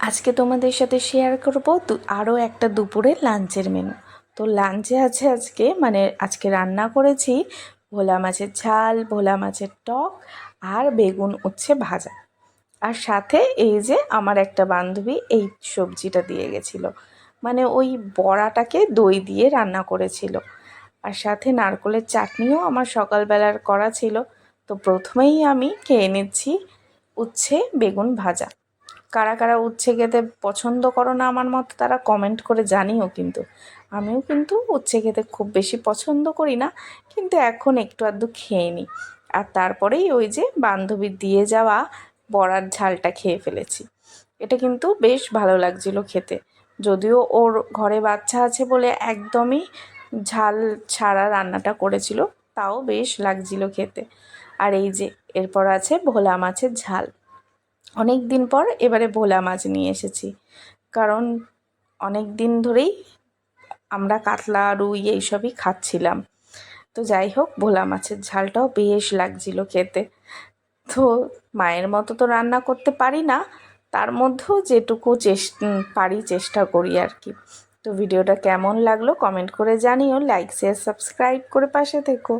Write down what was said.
আজকে তোমাদের সাথে শেয়ার করব আরও একটা দুপুরের লাঞ্চের মেনু। তো লাঞ্চে আছে আজকে রান্না করেছি ভোলা মাছের ঝাল, ভোলা মাছের টক আর বেগুন উচ্ছে ভাজা। আর সাথে এই যে আমার একটা বান্ধবী এই সবজিটা দিয়ে গেছিলো, ওই বড়াটাকে দই দিয়ে রান্না করেছিল। আর সাথে নারকেলের চাটনিও আমার সকালবেলার করা ছিল। তো প্রথমেই আমি খেয়ে নিচ্ছি উচ্ছে বেগুন ভাজা। কারা কারা উচ্ছে খেতে পছন্দ করো না আমার মতো তারা কমেন্ট করে জানিও। কিন্তু আমিও কিন্তু উচ্ছে খেতে খুব বেশি পছন্দ করি না, কিন্তু এখন একটু আধটু খেয়ে নিই। আর তারপরেই ওই যে বান্ধবীর দিয়ে যাওয়া বড়ার ঝালটা খেয়ে ফেলেছি। এটা কিন্তু বেশ ভালো লাগছিল খেতে, যদিও ওর ঘরে বাচ্চা আছে বলে একদমই ঝাল ছাড়া রান্নাটা করেছিল, তাও বেশ লাগছিল খেতে। আর এই যে এরপর আছে ভোলা মাছের ঝাল। অনেক দিন পর এবারে ভোলা মাছ নিয়ে এসেছি, কারণ অনেক দিন ধরেই আমরা কাতলা রুই এইসবই খাচ্ছিলাম। তো যাই হোক, ভোলা মাছের ঝালটাও বেশ লাগছিল খেতে। তো মায়ের মতো তো রান্না করতে পারি না, তার মধ্যেও যেটুকু পারি চেষ্টা করি আর কি। তো ভিডিওটা কেমন লাগলো কমেন্ট করে জানিও, লাইক শেয়ার সাবস্ক্রাইব করে পাশে থেকো।